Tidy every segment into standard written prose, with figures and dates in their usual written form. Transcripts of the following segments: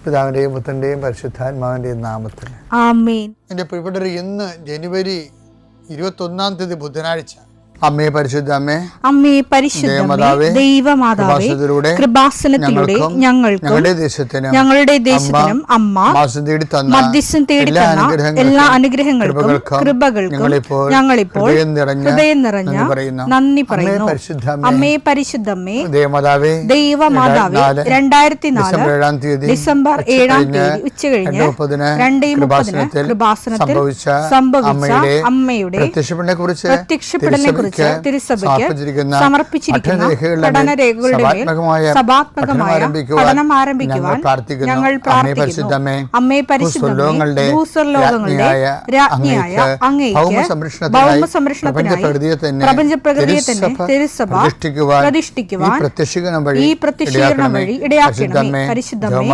പിതാവിൻ്റെയും പുത്രൻ്റെയും പരിശുദ്ധാത്മാവിൻ്റെയും നാമത്തിൽ ആമേൻ. എൻ്റെ പ്രിയപ്പെട്ടവർ, ഇന്ന് ജനുവരി 21 ബുധനാഴ്ച. അമ്മേ പരിശുദ്ധ അമ്മേ, അമ്മേ പരിശുദ്ധമേ, ദൈവമാതാവേ, കൃപാസനത്തിലൂടെ ഞങ്ങൾക്കും ഞങ്ങളുടെ ദേശത്തിനും അമ്മ മധ്യസ്ഥം തേടി തന്ന എല്ലാ അനുഗ്രഹങ്ങൾക്കും കൃപകൾക്കും ഞങ്ങളിപ്പോൾ ഹൃദയം നിറഞ്ഞ നന്ദി പറയുന്നു. അമ്മേ പരിശുദ്ധമേ, ദൈവമാതാവേ, 2004 ഡിസംബർ 7 ഉച്ചകഴിഞ്ഞ് 2:30 കൃപാസനത്തിൽ സംഭവിച്ച അമ്മയുടെ പ്രത്യക്ഷപ്പെടലിനെ കുറിച്ച് തിരുസഭയ്ക്ക് സമർപ്പിച്ചിരിക്കുന്ന പഠനരേഖകളുടെ മേൽ സഭാത്മകമായ പഠനം ആരംഭിക്കുവാൻ ഞങ്ങൾ പ്രാർത്ഥിക്കുന്നു. അമ്മേ പരിശുദ്ധമേ, ഭൂസ്വർലോകങ്ങളുടെ രാജ്ഞിയായ അങ്ങേയ്ക്ക് ഭൗമസംരക്ഷണത്തിനായി പ്രപഞ്ചപ്രകൃതിയെ തന്നെ തിരുസഭ പ്രതിഷ്ഠിക്കുവാൻ ഈ പ്രത്യക്ഷീകരണം വഴി ഇടയാക്കണമേ. പരിശുദ്ധമേ,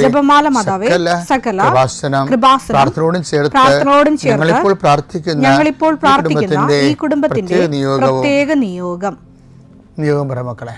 ജപമാല മാതാവേ, സകല കൃപാസനം പ്രാർത്ഥനയോടും ചേർത്ത് ഞങ്ങളിപ്പോൾ പ്രാർത്ഥിക്കുന്ന ഈ കുടുംബത്തിന്റെ പ്രത്യേക നിയോഗം പറ മക്കളെ.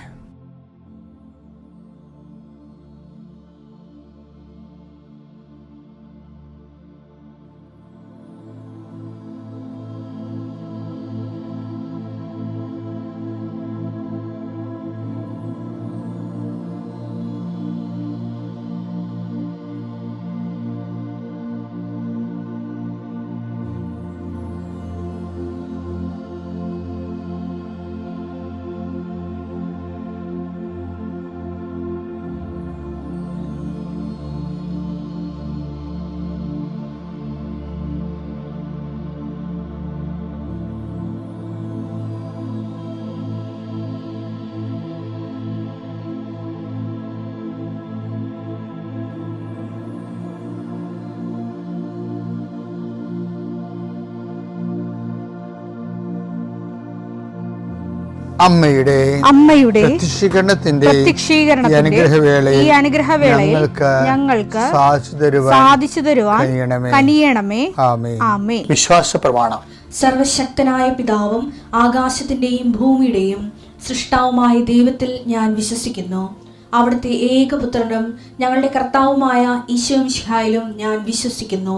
അമ്മയുടെ പ്രത്യക്ഷീകരണത്തിന്റെ ഈ അനുഗ്രഹവേളയിൽ ഞങ്ങൾക്ക് സാധിച്ചു തരുവാൻ കനിയണമേ. ആമേൻ. വിശ്വാസ പ്രമാണം. സർവശക്തനായ പിതാവും ആകാശത്തിന്റെയും ഭൂമിയുടെയും സൃഷ്ടാവുമായ ദൈവത്തിൽ ഞാൻ വിശ്വസിക്കുന്നു. അവിടുത്തെ ഏകപുത്രനും ഞങ്ങളുടെ കർത്താവുമായ ഈശോമിശിഹായിലും ഞാൻ വിശ്വസിക്കുന്നു.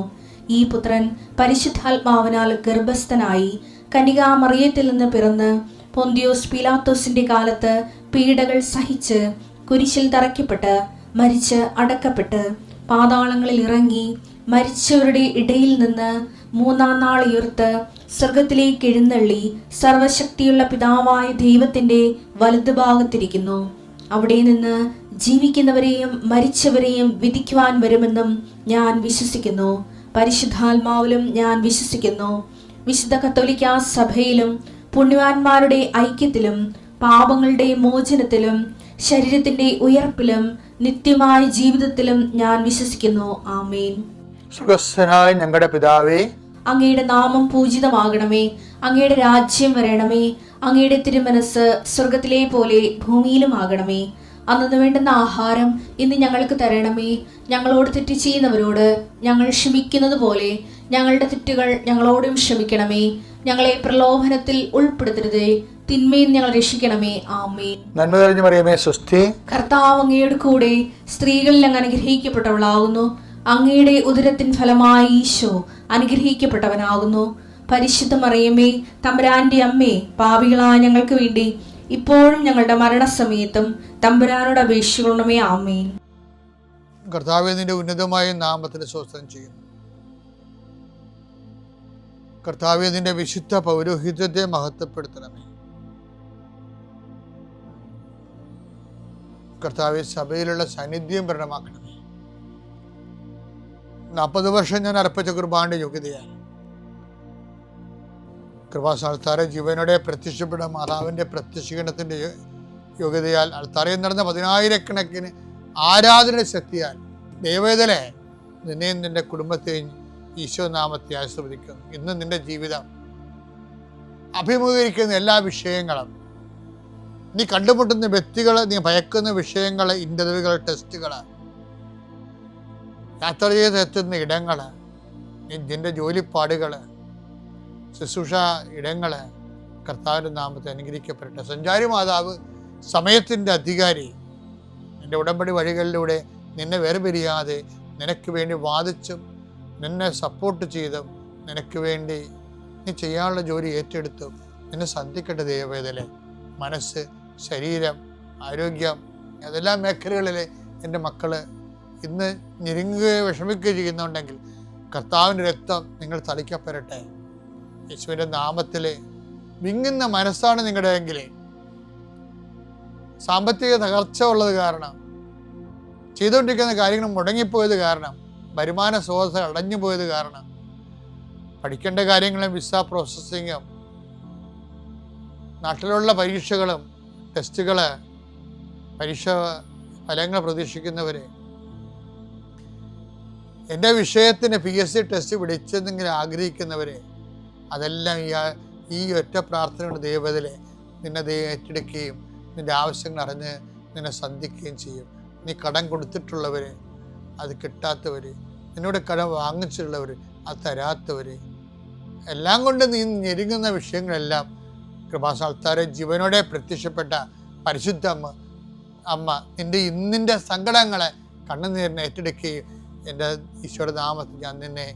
ഈ പുത്രൻ പരിശുദ്ധാത്മാവിനാൽ ഗർഭസ്ഥനായി കന്യകാമറിയത്തിൽ നിന്ന് പിറന്ന് പൊന്തിയോസ് പീലാത്തോസിന്റെ കാലത്ത് പീഡകൾ സഹിച്ച് കുരിശിൽ തറയ്ക്കപ്പെട്ട് മരിച്ച് അടക്കപ്പെട്ട് പാതാളങ്ങളിൽ ഇറങ്ങി മരിച്ചവരുടെ ഇടയിൽ നിന്ന് 3-ാം നാൾ ഉയർത്ത് സ്വർഗത്തിലേക്ക് എഴുന്നള്ളി സർവശക്തിയുള്ള പിതാവായ ദൈവത്തിന്റെ വലതുഭാഗത്തിരിക്കുന്നു. അവിടെ നിന്ന് ജീവിക്കുന്നവരെയും മരിച്ചവരെയും വിധിക്കുവാൻ വരുമെന്നും ഞാൻ വിശ്വസിക്കുന്നു. പരിശുദ്ധാത്മാവിലും ഞാൻ വിശ്വസിക്കുന്നു. വിശുദ്ധ കത്തോലിക്കാ സഭയിലും പുണ്യവാന്മാരുടെ ഐക്യത്തിലും പാപങ്ങളുടെ മോചനത്തിലും ശരീരത്തിന്റെ ഉയർപ്പിലും നിത്യമായ ജീവിതത്തിലും ഞാൻ വിശ്വസിക്കുന്നു. ആമേൻ. സുഖസ്ഥനായ ഞങ്ങളുടെ പിതാവേ, അങ്ങയുടെ നാമം പൂജിതമാകണമേ. അങ്ങയുടെ രാജ്യം വരണമേ. അങ്ങയുടെ തിരുമനസ് സ്വർഗത്തിലെ പോലെ ഭൂമിയിലും ആകണമേ. അന്നു വേണ്ടുന്ന ആഹാരം ഇന്ന് ഞങ്ങൾക്ക് തരണമേ. ഞങ്ങളോട് തെറ്റ് ചെയ്യുന്നവരോട് ഞങ്ങൾ ക്ഷമിക്കുന്നത് പോലെ ഞങ്ങളുടെ തെറ്റുകൾ ഞങ്ങളോടും ക്ഷമിക്കണമേ. ഞങ്ങളെ പ്രലോഭനത്തിൽ ഉൾപ്പെടുത്തരുതേ, തിന്മയിൽ ഞങ്ങൾ രക്ഷിക്കണമേ. ആമേൻ. നന്മ നിറഞ്ഞ മറിയമേ, സ്വസ്തി. കർത്താവ് അങ്ങയുടെ കൂടെ സ്ത്രീകളിൽ അങ്ങ് അനുഗ്രഹിക്കപ്പെട്ടവളാകുന്നു. അങ്ങയുടെ ഉദരത്തിൻ ഫലമായി ഈശോ അനുഗ്രഹിക്കപ്പെട്ടവനാകുന്നു. പരിശുദ്ധ മറിയമേ, തമ്പുരാന്റെ അമ്മേ, പാപികളായ ഞങ്ങൾക്ക് വേണ്ടി ഇപ്പോഴും ഞങ്ങളുടെ മരണസമയത്തും തമ്പുരാനോട് അപേക്ഷിക്കണമേ. ആമേൻ. കർത്താവേ, നിന്റെ ഉന്നതമായ നാമത്തിന് സ്തോത്രം ചെയ്യുന്നു. കർത്താവേ, നിന്റെ വിശുദ്ധ പൗരോഹിത്യത്തെ മഹത്വപ്പെടുത്തണമേ. കർത്താവേ, സഭയിലുള്ള സാന്നിധ്യം പ്രകടമാക്കണമേ. 40 വർഷം ഞാൻ അർപ്പിച്ച കുർബാനയുടെ യോഗ്യതയാൽ കൃപാസ്ഥാനത്താറെ ജീവനോടെ പ്രത്യക്ഷപ്പെട്ട മാതാവിൻ്റെ പ്രത്യക്ഷീകരണത്തിൻ്റെ യോഗ്യതയാൽ അൾത്താരയിൽ നടന്ന 10,000-കണക്കിന് ആരാധന ശക്തിയാൽ ദൈവവേദനെ നിന്നെയും നിന്റെ കുടുംബത്തെയും ഈശോ നാമത്തെ ആശീർവദിക്കുന്നു. ഇന്ന് നിന്റെ ജീവിതം അഭിമുഖീകരിക്കുന്ന എല്ലാ വിഷയങ്ങളും, നീ കണ്ടുമുട്ടുന്ന വ്യക്തികൾ, നീ ഭയക്കുന്ന വിഷയങ്ങൾ, ഇന്റർവ്യൂകൾ, ടെസ്റ്റുകൾ, യാത്ര ചെയ്ത് എത്തുന്ന ഇടങ്ങൾ, നിന്റെ ജോലിപ്പാടുകൾ, ശുശ്രൂഷ ഇടങ്ങൾ കർത്താവിൻ്റെ നാമത്തെ അനുഗ്രഹിക്കപ്പെടട്ടെ. സഞ്ചാരി മാതാവ്, സമയത്തിൻ്റെ അധികാരി, എൻ്റെ ഉടമ്പടി വഴികളിലൂടെ നിന്നെ വേർപിരിയാതെ നിനക്ക് വേണ്ടി വാദിച്ചും നിന്നെ സപ്പോർട്ട് ചെയ്തും നിനക്ക് വേണ്ടി നീ ചെയ്യാനുള്ള ജോലി ഏറ്റെടുത്തും നിന്നെ സന്ധിക്കട്ടെ ദൈവവേദലെ. മനസ്സ്, ശരീരം, ആരോഗ്യം, ഏതെല്ലാം മേഖലകളിൽ എൻ്റെ മക്കൾ ഇന്ന് ഞെരുങ്ങുകയോ വിഷമിക്കുകയോ ചെയ്യുന്നുണ്ടെങ്കിൽ കർത്താവിൻ്റെ രക്തം നിങ്ങൾ തളിക്കപ്പെടട്ടെ. യേശുവിൻ്റെ നാമത്തിൽ വിങ്ങുന്ന മനസ്സാണ് നിങ്ങളുടെ എങ്കിൽ, സാമ്പത്തിക തകർച്ച ഉള്ളത് കാരണം, ചെയ്തുകൊണ്ടിരിക്കുന്ന കാര്യങ്ങൾ മുടങ്ങിപ്പോയത് കാരണം, വരുമാന സ്രോതസ് അടഞ്ഞു പോയത് കാരണം, പഠിക്കേണ്ട കാര്യങ്ങളും വിസ പ്രോസസ്സിങ്ങും, നാട്ടിലുള്ള പരീക്ഷകളും ടെസ്റ്റുകൾ, പരീക്ഷ ഫലങ്ങൾ പ്രതീക്ഷിക്കുന്നവർ, എൻ്റെ വിഷയത്തിന് PSC ടെസ്റ്റ് പിടിച്ചെന്നെങ്കിലും ആഗ്രഹിക്കുന്നവർ, അതെല്ലാം ഈ ഒറ്റ പ്രാർത്ഥനയുടെ ദൈവത്തിലെ നിന്നെ ഏറ്റെടുക്കുകയും നിൻ്റെ ആവശ്യങ്ങൾ അറിഞ്ഞ് നിന്നെ സന്ധിക്കുകയും ചെയ്യും. നീ കടം കൊടുത്തിട്ടുള്ളവർ, അത് കിട്ടാത്തവർ, നിന്നോട് കടം വാങ്ങിച്ചിട്ടുള്ളവർ, അത് തരാത്തവർ, എല്ലാം കൊണ്ട് നീ ഞെരുങ്ങുന്ന വിഷയങ്ങളെല്ലാം കൃപാസ്ഥാനത്താരെ ജീവനോടെ പ്രത്യക്ഷപ്പെട്ട പരിശുദ്ധ അമ്മ നിൻ്റെ ഇന്നിൻ്റെ സങ്കടങ്ങളെ കണ്ണുനീരിനെ ഏറ്റെടുക്കുകയും എൻ്റെ ഈശോയുടെ നാമത്തിൽ ഞാൻ നിന്നെ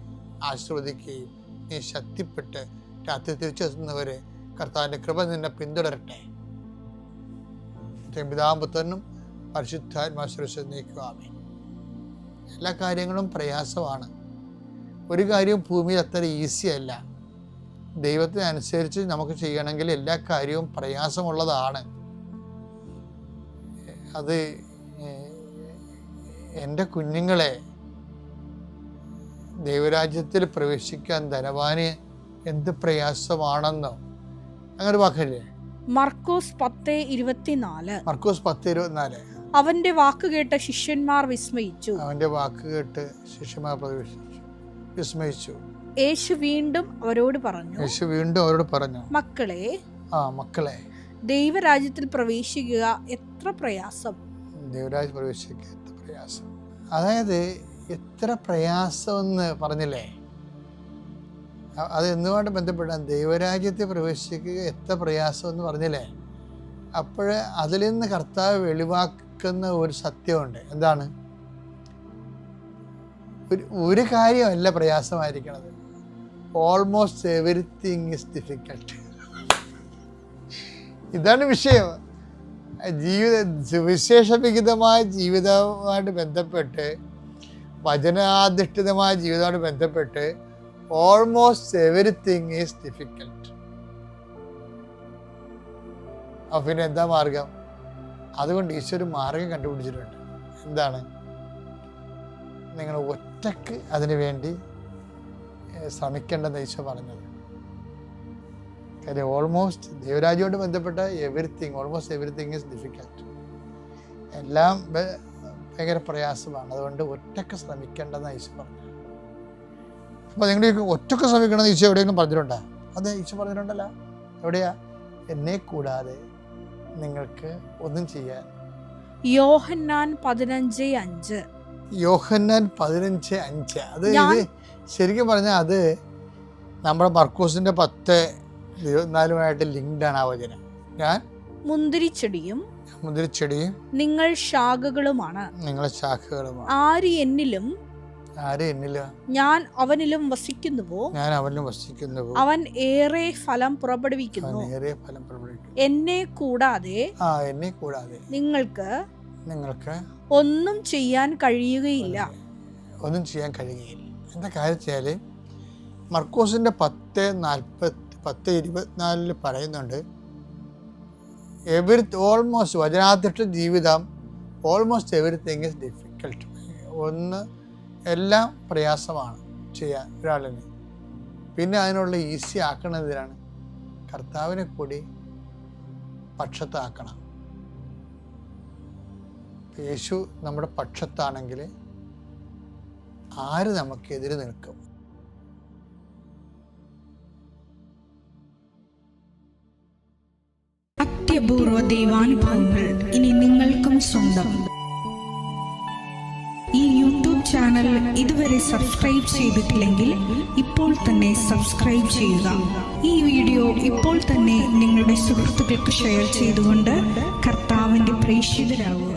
ആശീർവദിക്കുകയും നീ ശക്തിപ്പെട്ട് രാത്രി തിരിച്ചെത്തുന്നവരെ കർത്താവിൻ്റെ കൃപ നിന്നെ പിന്തുടരട്ടെ. പിതാമ്പുത്രനും പരിശുദ്ധാത്മാശ്വര നീക്കുവാമേ. എല്ലാ കാര്യങ്ങളും പ്രയാസമാണ്. ഒരു കാര്യവും ഭൂമിയിൽ അത്ര ഈസി അല്ല. ദൈവത്തിനനുസരിച്ച് നമുക്ക് ചെയ്യണമെങ്കിൽ എല്ലാ കാര്യവും പ്രയാസമുള്ളതാണ്. അത് എൻ്റെ കുഞ്ഞുങ്ങളെ ദൈവരാജ്യത്തിൽ പ്രവേശിക്കാൻ ധനവാന് എന്ത് പ്രയാസമാണെന്നോ അങ്ങനെ വാക്കല്ലേ. മർക്കോസ് 10:24. മർക്കോസ് 10:24. അവന്റെ വാക്ക് കേട്ട് ശിഷ്യന്മാർ വിസ്മയിച്ചു. അവന്റെ വാക്ക് കേട്ട് ശിഷ്യന്മാർ വിസ്മയിച്ചു. യേശു വീണ്ടും അവരോട് പറഞ്ഞു, മക്കളെ, ദൈവരാജ്യത്തിൽ പ്രവേശിക്കുക എത്ര പ്രയാസം. ദൈവരാജ്യത്തിൽ പ്രവേശിക്കുക എത്ര പ്രയാസം. അതായത് എത്ര പ്രയാസം എന്ന് പറഞ്ഞില്ലേ, അത് എന്തുകൊണ്ട് ബന്ധപ്പെട്ടാൽ ദൈവരാജ്യത്തിൽ പ്രവേശിക്കുക എത്ര പ്രയാസം എന്ന് പറഞ്ഞില്ലേ. അപ്പോൾ അതിൽ നിന്ന് കർത്താവ് വെളിവാക്കുന്ന ഒരു സത്യമുണ്ട്. എന്താണ്? ഒരു കാര്യമല്ല പ്രയാസമായിരിക്കണത്. Almost everything is difficult. ഇതാണ് വിഷയം. സുവിശേഷവിഹിതമായ ജീവിതവുമായിട്ട് ബന്ധപ്പെട്ട്, വചനാധിഷ്ഠിതമായ ജീവിതവുമായിട്ട് ബന്ധപ്പെട്ട് ഓൾമോസ്റ്റ് എവരിത്തിങ് ഈസ് ഡിഫിക്കൽട്ട്. അപ്പം പിന്നെ എന്താ മാർഗം? അതുകൊണ്ട് ഈശോ ഒരു മാർഗം കണ്ടുപിടിച്ചിട്ടുണ്ട്. എന്താണ്? നിങ്ങൾ ഒറ്റക്ക് അതിനു വേണ്ടി ശ്രമിക്കേണ്ടെന്ന് ഈശോ പറഞ്ഞത്. കാര്യം ഓൾമോസ്റ്റ് ദൈവരാജ്യവുമായിട്ട് ബന്ധപ്പെട്ട ഓൾമോസ്റ്റ് എവരിത്തിങ് ഈസ് ഡിഫിക്കൽട്ട്. എല്ലാം ഭയങ്കര പ്രയാസമാണ്. അതുകൊണ്ട് ഒറ്റക്ക് ശ്രമിക്കേണ്ടെന്ന് ഈശോ പറഞ്ഞു. അപ്പോൾ നിങ്ങൾ ഒറ്റക്ക് ശ്രമിക്കണമെന്ന് ഈശോ എവിടെയെങ്കിലും പറഞ്ഞിട്ടുണ്ടോ? അതെ, ഈശോ പറഞ്ഞിട്ടുണ്ടല്ലോ. എവിടെയാ? എന്നെ കൂടാതെ നിങ്ങൾക്ക് ഒന്നും ചെയ്യാൻ. യോഹന്നാൻ 15:5. യോഹന്നാൻ 15:5. അത് ഇത് ശരിക്കും പറഞ്ഞാൽ അത് നമ്മുടെ മർക്കോസിന്റെ 10:24 ലിങ്ക്ഡാണ് ആ വചനം. ഞാൻ മുന്തിരിച്ചെടിയും നിങ്ങൾ ശാഖകളുമാണ്. ആര് എന്നിലും ഞാൻ അവനിലും വസിക്കുന്നുവോ അവൻ ഏറെ ഫലം പുറപ്പെടുവിക്കുന്നു. എന്നെ കൂടാതെ നിങ്ങൾക്ക് ഒന്നും ചെയ്യാൻ കഴിയുകയില്ല. എന്താ കാര്യം വെച്ചാൽ മർക്കോസിന്റെ 10:24 പറയുന്നുണ്ട്, ഓൾമോസ്റ്റ് വചനാധിഷ്ഠ ജീവിതം ഓൾമോസ്റ്റ് എവരിത്തിങ് ഈസ് ഡിഫിക്കൽട്ട്. എല്ലാം പ്രയാസമാണ് ചെയ്യാൻ ഒരാളിന്. പിന്നെ അതിനുള്ള ഈസി ആക്കണതിനാണ് കർത്താവിനെ കൂടി പക്ഷത്താക്കണം. യേശു നമ്മുടെ പക്ഷത്താണെങ്കിൽ ആര് നമുക്കെതിരെ നിൽക്കും? അത്യപൂർവ ദൈവാനുഭവങ്ങൾ ഇനി നിങ്ങൾക്കും സ്വന്തം. ഈ യൂട്യൂബ് ചാനൽ ഇതുവരെ സബ്സ്ക്രൈബ് ചെയ്തിട്ടില്ലെങ്കിൽ ഇപ്പോൾ തന്നെ സബ്സ്ക്രൈബ് ചെയ്യുക. ഈ വീഡിയോ ഇപ്പോൾ തന്നെ നിങ്ങളുടെ സുഹൃത്തുക്കൾക്ക് ഷെയർ ചെയ്തുകൊണ്ട് കർത്താവിന്റെ പ്രേക്ഷിതരാകുക.